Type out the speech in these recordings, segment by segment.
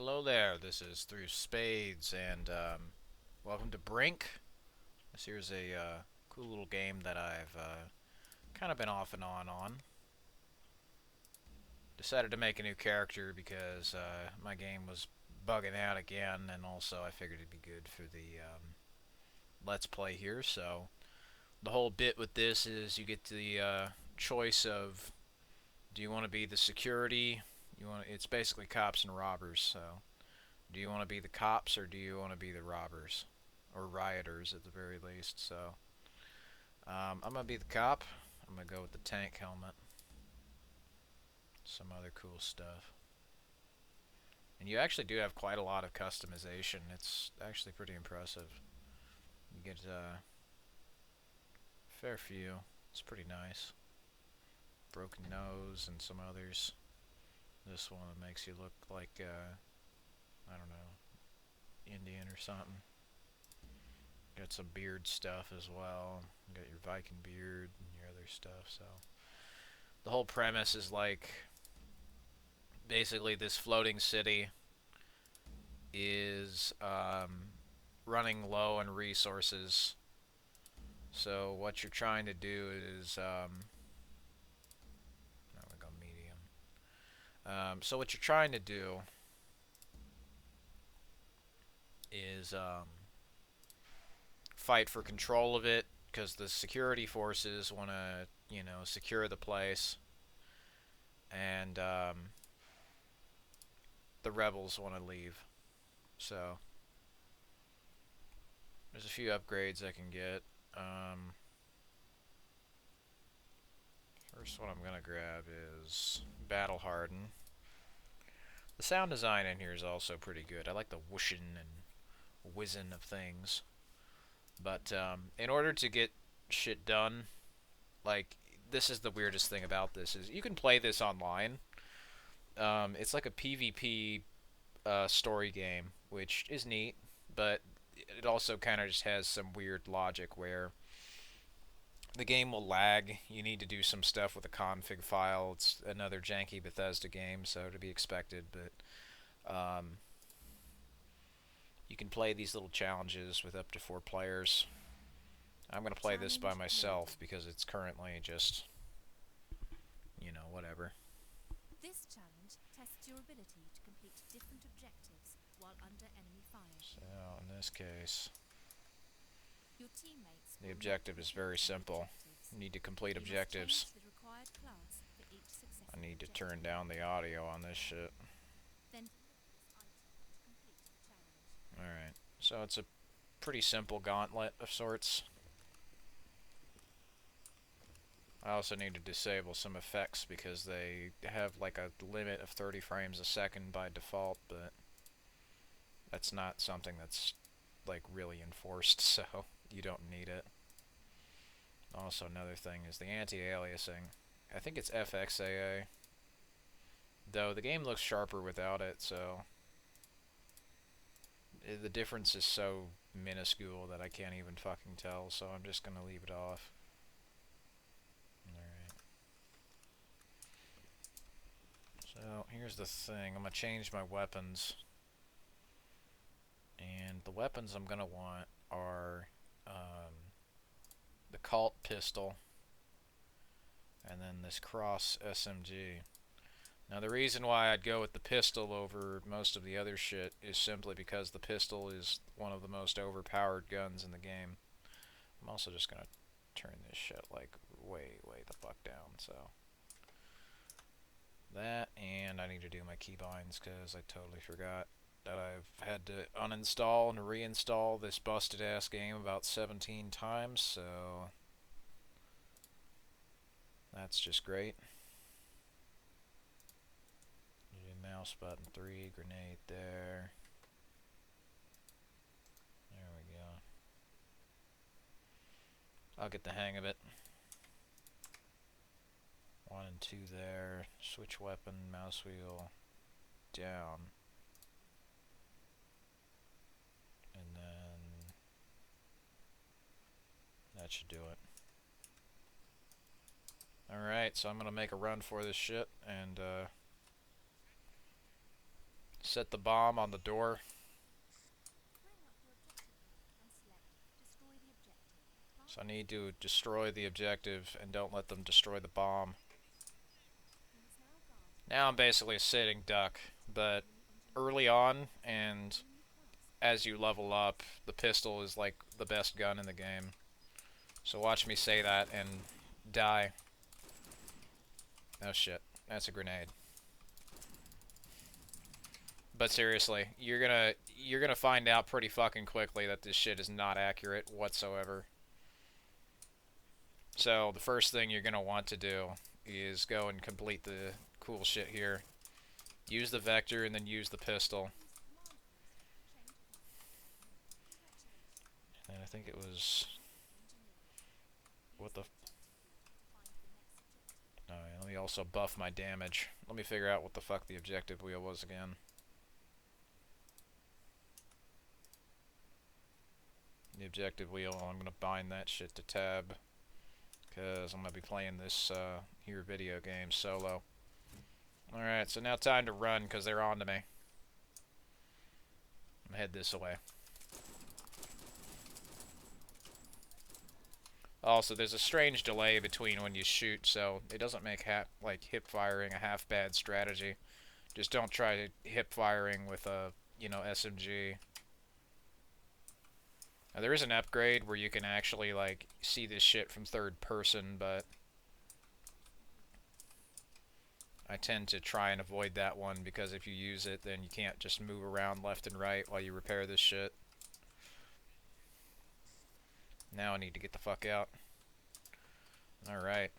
Hello there, this is Through Spades, and welcome to Brink. This here's a cool little game that I've kind of been off and on. Decided to make a new character because my game was bugging out again, and also I figured it'd be good for the Let's Play here. So the whole bit with this is you get the choice of, do you want to be the security? It's basically cops and robbers, so do you want to be the cops or do you want to be the robbers? Or rioters at the very least, so I'm going to be the cop. I'm going to go with the tank helmet. Some other cool stuff. And you actually do have quite a lot of customization. It's actually pretty impressive. You get a fair few. It's pretty nice. Broken nose and some others. This one makes you look like, I don't know, Indian or something. Got some beard stuff as well. You got your Viking beard and your other stuff. So the whole premise is like basically this floating city is running low on resources. So what you're trying to do is now we go medium. So what you're trying to do is fight for control of it, because the security forces want to, secure the place, and the rebels want to leave. So there's a few upgrades I can get. First one I'm gonna grab is Battle Harden. The sound design in here is also pretty good. I like the whooshing and whizzing of things. But in order to get shit done, like, this is the weirdest thing about this, is you can play this online. It's like a PvP story game, which is neat, but it also kind of just has some weird logic where the game will lag. You need to do some stuff with a config file. It's another janky Bethesda game, so to be expected, but you can play these little challenges with up to 4 players. I'm going to play this by myself because it's currently just, whatever. This challenge tests your ability to complete different objectives while under enemy fire. So, in this case, Your teammates the objective is very simple. You need to complete objectives. The required class for each successive I need to objective. turn down the audio on this shit. Then deliver this item to complete the challenge. Alright, so it's a pretty simple gauntlet of sorts. I also need to disable some effects because they have like a limit of 30 frames a second by default, but that's not something that's like really enforced, so you don't need it. Also, another thing is the anti-aliasing. I think it's FXAA, though the game looks sharper without it, so the difference is so minuscule that I can't even fucking tell, so I'm just gonna leave it off. Alright. So, here's the thing. I'm gonna change my weapons. And the weapons I'm gonna want are the Colt pistol and then this cross SMG. Now the reason why I'd go with the pistol over most of the other shit is simply because the pistol is one of the most overpowered guns in the game. I'm also just gonna turn this shit like way the fuck down, so that, and I need to do my keybinds because I totally forgot that I've had to uninstall and reinstall this busted ass game about 17 times, so that's just great. Mouse button 3, grenade there. There we go. I'll get the hang of it. 1 and 2 there. Switch weapon, mouse wheel down. And then that should do it. Alright, so I'm gonna make a run for this shit and set the bomb on the door. Bring up your objective menu and select Destroy the Objective. So I need to destroy the objective and don't let them destroy the bomb. He is now guarded Now I'm basically a sitting duck, but early on and as you level up, the pistol is like the best gun in the game. So watch me say that and die. Oh shit, that's a grenade. But seriously, you're gonna find out pretty fucking quickly that this shit is not accurate whatsoever. So the first thing you're gonna want to do is go and complete the cool shit here. Use the vector and then use the pistol. And I think it was... What the... Alright, let me also buff my damage. Let me figure out what the fuck the objective wheel was again. The objective wheel, I'm gonna bind that shit to tab. Because I'm gonna be playing this here video game solo. Alright, so now time to run because they're on to me. I'm gonna head this way. Also, there's a strange delay between when you shoot, so it doesn't make like hip firing a half bad strategy. Just don't try hip firing with a, you know, SMG. Now, there is an upgrade where you can actually like see this shit from third person, but I tend to try and avoid that one because if you use it, then you can't just move around left and right while you repair this shit. Now I need to get the fuck out. Alright.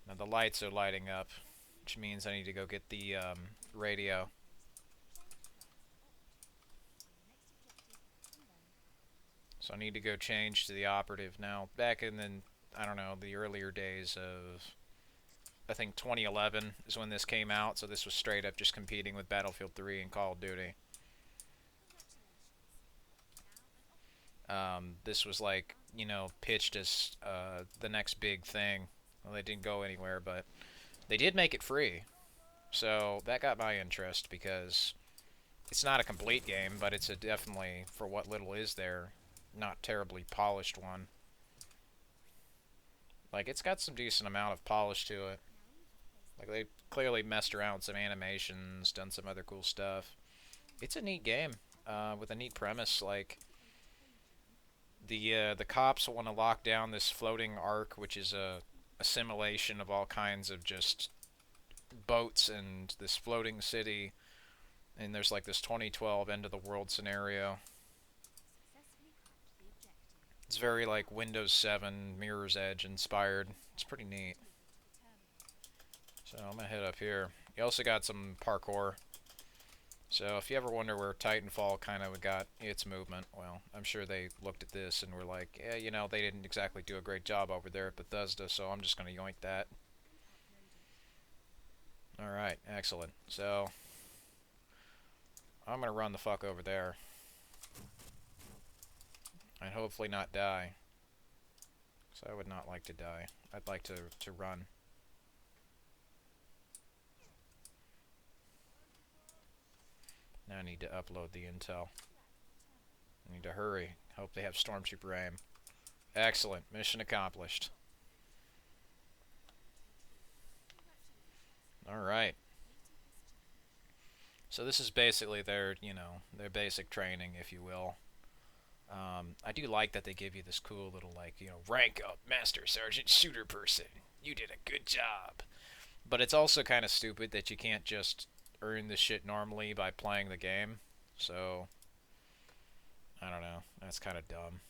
Now the lights are lighting up, which means I need to go get the radio. So I need to go change to the operative. Now, back in the, I don't know, the earlier days of, I think 2011 is when this came out, so this was straight up just competing with Battlefield 3 and Call of Duty. This was like, you know, pitched as the next big thing. Well, they didn't go anywhere, but they did make it free. So that got my interest because it's not a complete game, but it's a definitely, for what little is there, not terribly polished one. Like, it's got some decent amount of polish to it. Like, they clearly messed around with some animations, done some other cool stuff. It's a neat game, with a neat premise. Like, the cops want to lock down this floating ark, which is a assimilation of all kinds of just boats and this floating city. And there's like this 2012 end of the world scenario. It's very like Windows 7 Mirror's Edge inspired. It's pretty neat. So I'm gonna head up here. You also got some parkour. So if you ever wonder where Titanfall kind of got its movement, well, I'm sure they looked at this and were like, yeah, you know, they didn't exactly do a great job over there at Bethesda, so I'm just gonna yoink that. Alright, excellent. So I'm gonna run the fuck over there. And hopefully not die. So I would not like to die. I'd like to run. Now I need to upload the intel. I need to hurry. Hope they have stormtrooper aim. Excellent. Mission accomplished. Alright. So this is basically their, you know, their basic training, if you will. I do like that they give you this cool little, like, you know, rank up, Master Sergeant Shooter Person. You did a good job. But it's also kind of stupid that you can't just earn this shit normally by playing the game. So, I don't know. That's kind of dumb.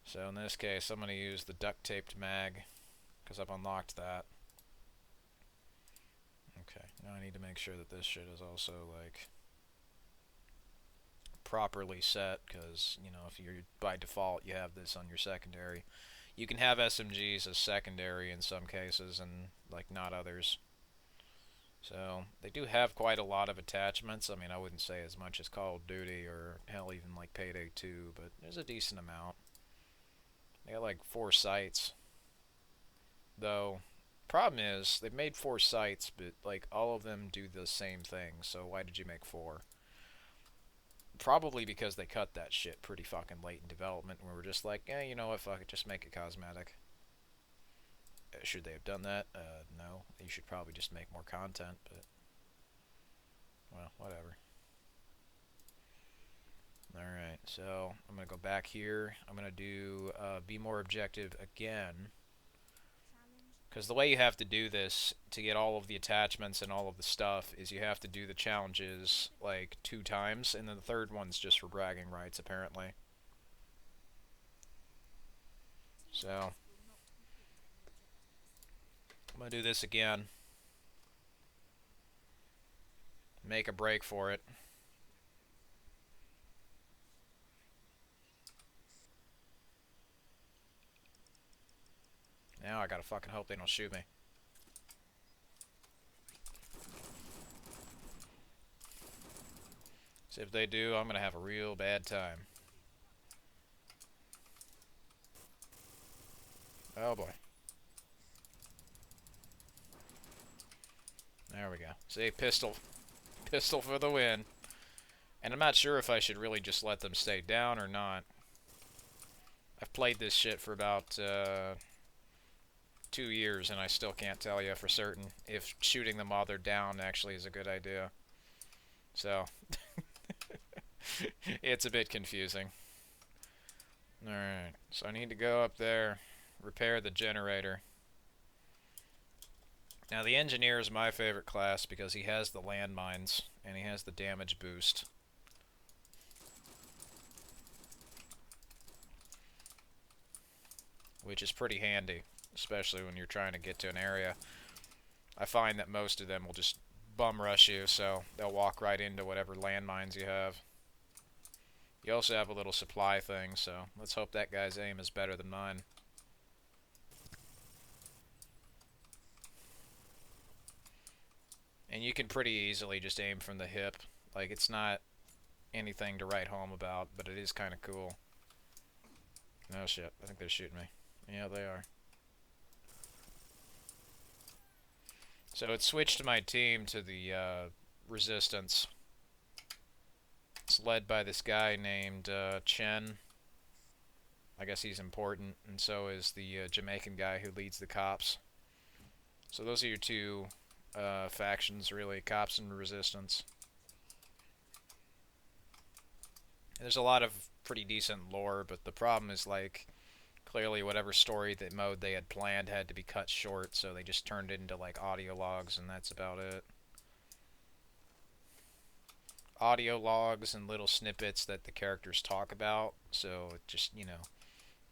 So in this case, I'm going to use the duct-taped mag, because I've unlocked that. Okay, now I need to make sure that this shit is also, like, properly set, because, you know, if you're by default you have this on your secondary. You can have SMGs as secondary in some cases and like not others. So they do have quite a lot of attachments. I mean, I wouldn't say as much as Call of Duty or hell even like Payday 2, but there's a decent amount. They got like 4 sights, though Problem is, they've made 4 sites, but like all of them do the same thing. So why did you make 4? Probably because they cut that shit pretty fucking late in development, and we were just like, yeah, you know what, fuck it, just make it cosmetic. Should they have done that? No. You should probably just make more content, but well, whatever. Alright, so I'm going to go back here. I'm going to do be more objective again. Because the way you have to do this to get all of the attachments and all of the stuff is you have to do the challenges like 2 times, and then the third one's just for bragging rights, apparently. So, I'm going to do this again. Make a break for it. Now I gotta fucking hope they don't shoot me. So if they do, I'm gonna have a real bad time. Oh boy. There we go. See, pistol for the win. And I'm not sure if I should really just let them stay down or not. I've played this shit for about 2 years, and I still can't tell you for certain if shooting them while they're down actually is a good idea. So, it's a bit confusing. Alright, so I need to go up there, repair the generator. Now, the engineer is my favorite class because he has the landmines, and he has the damage boost. Which is pretty handy, especially when you're trying to get to an area. I find that most of them will just bum rush you, so they'll walk right into whatever landmines you have. You also have a little supply thing, so let's hope that guy's aim is better than mine. And you can pretty easily just aim from the hip. Like, it's not anything to write home about, but it is kind of cool. Oh shit, I think they're shooting me. Yeah, they are. So it switched my team to the Resistance. It's led by this guy named Chen. I guess he's important, and so is the Jamaican guy who leads the cops. So those are your 2 factions, really, cops and Resistance. There's a lot of pretty decent lore, but the problem is, like, clearly whatever story mode they had planned had to be cut short, so they just turned it into, like, audio logs, and that's about it. Audio logs and little snippets that the characters talk about, so it just, you know,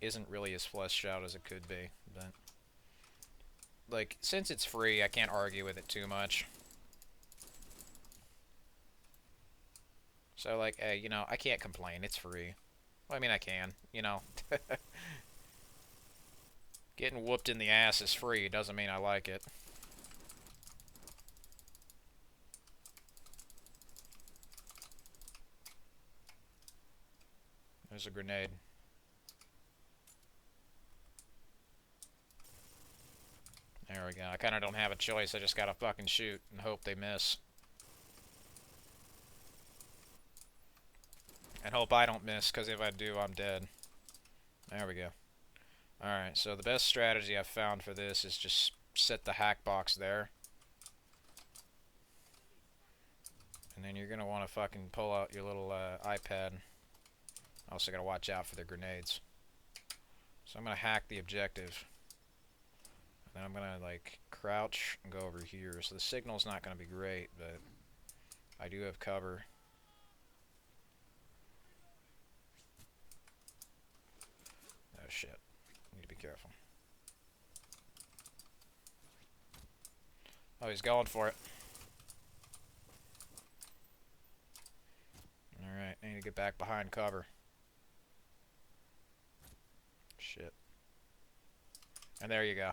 isn't really as fleshed out as it could be, but like, since it's free, I can't argue with it too much. So, like, hey, you know, I can't complain. It's free. Well, I mean, I can, you know. Getting whooped in the ass is free. Doesn't mean I like it. There's a grenade. There we go. I kind of don't have a choice. I just gotta fucking shoot and hope they miss. And hope I don't miss, because if I do, I'm dead. There we go. Alright, so the best strategy I've found for this is just set the hack box there. And then you're gonna want to fucking pull out your little iPad. Also gotta watch out for the grenades. So I'm gonna hack the objective. And then I'm gonna, like, crouch and go over here. So the signal's not gonna be great, but I do have cover. Oh shit. Need to be careful. Oh, he's going for it. Alright, I need to get back behind cover. Shit. And there you go.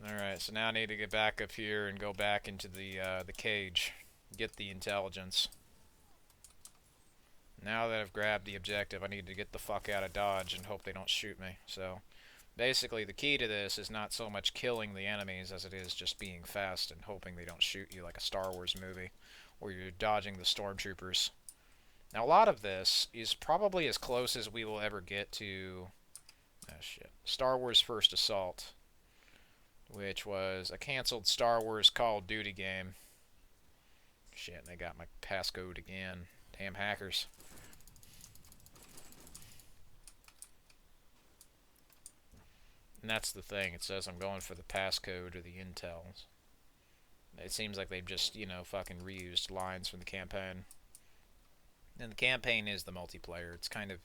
Alright, so now I need to get back up here and go back into the cage. Get the intelligence. Now that I've grabbed the objective, I need to get the fuck out of Dodge and hope they don't shoot me. So, basically, the key to this is not so much killing the enemies as it is just being fast and hoping they don't shoot you like a Star Wars movie, where you're dodging the stormtroopers. Now, a lot of this is probably as close as we will ever get to Star Wars First Assault, which was a canceled Star Wars Call of Duty game. Shit, they got my passcode again. Damn hackers. And that's the thing. It says I'm going for the passcode or the intels. It seems like they've just, fucking reused lines from the campaign. And the campaign is the multiplayer. It's kind of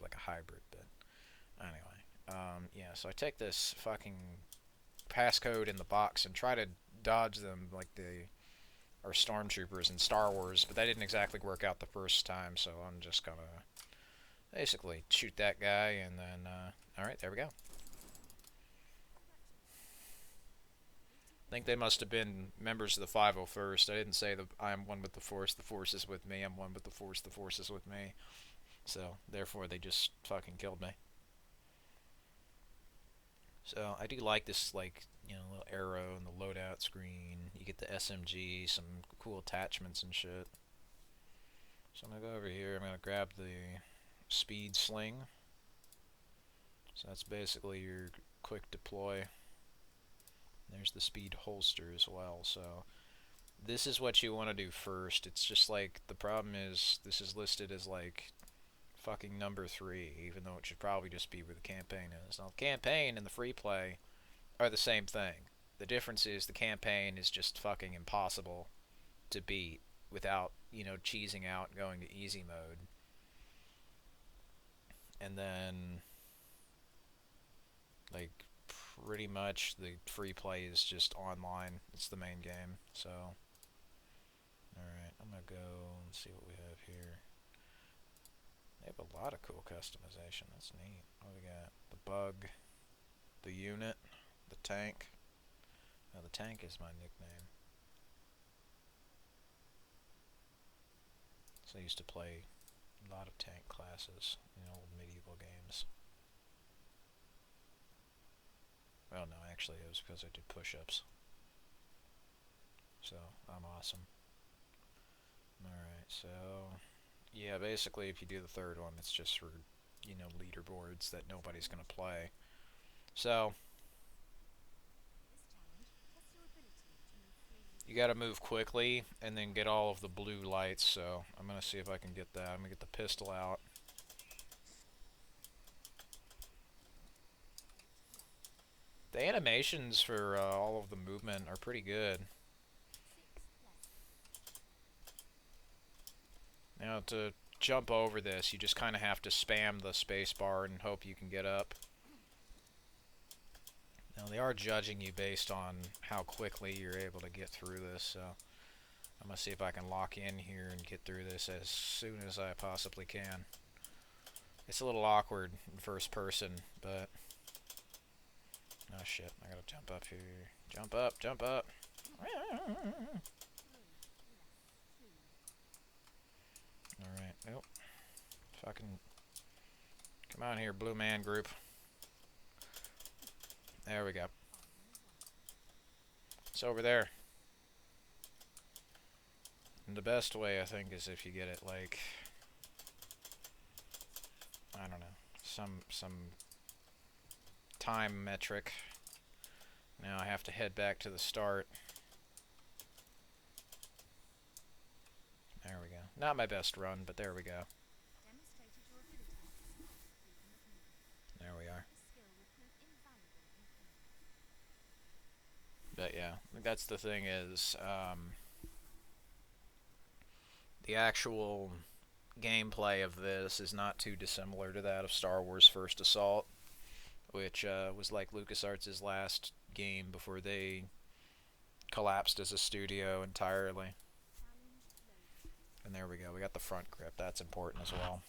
like a hybrid, but anyway. Yeah, so I take this fucking passcode in the box and try to dodge them like they are stormtroopers in Star Wars, but that didn't exactly work out the first time, so I'm just gonna basically shoot that guy and then, alright, there we go. I think they must have been members of the 501st. I didn't say that I'm one with the Force is with me, I'm one with the Force is with me. So, therefore, they just fucking killed me. So, I do like this, little arrow in the loadout screen. You get the SMG, some cool attachments and shit. So, I'm gonna go over here, I'm gonna grab the speed sling. So, that's basically your quick deploy. There's the speed holster as well, so this is what you want to do first. It's just like, the problem is, this is listed as like fucking number 3, even though it should probably just be where the campaign is. Now, the campaign and the free play are the same thing. The difference is the campaign is just fucking impossible to beat without, cheesing out and going to easy mode. And then, like, pretty much the free play is just online. It's the main game. So, alright, I'm gonna go and see what we have here. They have a lot of cool customization. That's neat. What do we got? The bug, the unit, the tank. Now, the tank is my nickname. So I used to play a lot of tank classes in old medieval games. Well, no, actually, it was because I did push-ups. So, I'm awesome. Alright, so, yeah, basically, if you do the third one, it's just for, leaderboards that nobody's gonna play. So, you gotta move quickly, and then get all of the blue lights, so I'm gonna see if I can get that. I'm gonna get the pistol out. The animations for all of the movement are pretty good. Now, to jump over this, you just kind of have to spam the space bar and hope you can get up. Now, they are judging you based on how quickly you're able to get through this, so I'm going to see if I can lock in here and get through this as soon as I possibly can. It's a little awkward in first person, but... oh shit, I gotta jump up here. Jump up, jump up! Alright, nope. Fucking... come on here, Blue Man Group. There we go. It's over there. And the best way, I think, is if you get it, like... I don't know. Some time metric. Now I have to head back to the start. There we go. Not my best run, but there we go. There we are. But yeah, that's the thing is, the actual gameplay of this is not too dissimilar to that of Star Wars First Assault, which was like LucasArts' last game before they collapsed as a studio entirely. And there we go, we got the front grip, that's important as well.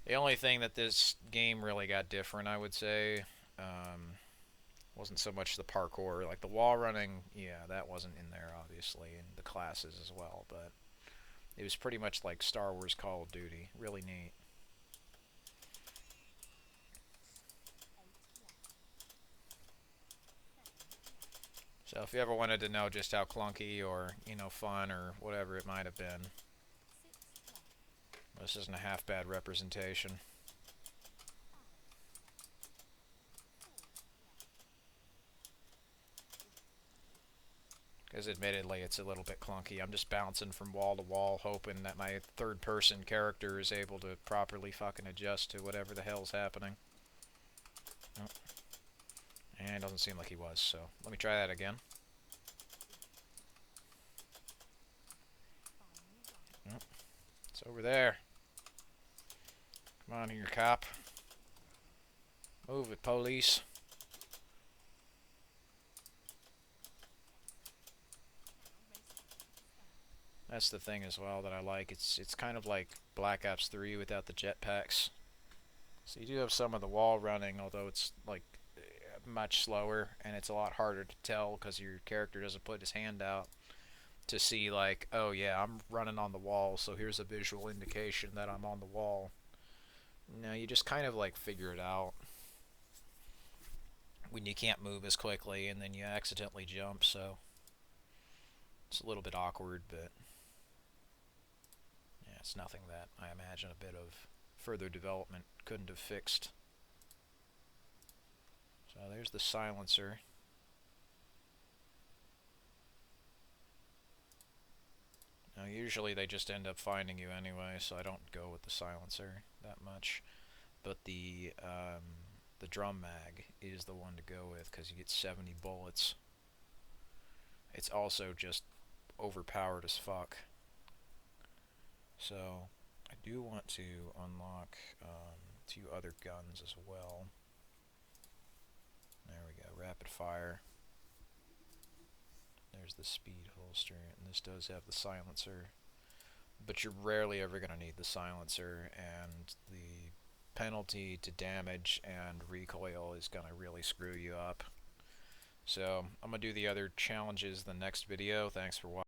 The only thing that this game really got different, I would say, wasn't so much the parkour. Like the wall running, yeah, that wasn't in there, obviously, and the classes as well, but It was pretty much like Star Wars Call of Duty. Really neat. So if you ever wanted to know just how clunky or, fun or whatever it might have been, this isn't a half bad representation. Because admittedly, it's a little bit clunky. I'm just bouncing from wall to wall, hoping that my third-person character is able to properly fucking adjust to whatever the hell's happening. Oh. And it doesn't seem like he was, so let me try that again. Oh. It's over there. Come on here, cop. Move it, police. That's the thing as well that I like. It's kind of like Black Ops 3 without the jetpacks. So you do have some of the wall running, although it's like much slower, and it's a lot harder to tell because your character doesn't put his hand out to see like, oh yeah, I'm running on the wall, so here's a visual indication that I'm on the wall. No, you just kind of like figure it out when you can't move as quickly and then you accidentally jump, so it's a little bit awkward, but yeah, it's nothing that I imagine a bit of further development couldn't have fixed. So there's the silencer. Now usually they just end up finding you anyway, so I don't go with the silencer that much. But the drum mag is the one to go with because you get 70 bullets. It's also just overpowered as fuck. So I do want to unlock 2 other guns as well. There we go, rapid fire. There's the speed holster, and this does have the silencer. But you're rarely ever going to need the silencer, and the penalty to damage and recoil is going to really screw you up. So I'm going to do the other challenges in the next video. Thanks for watching.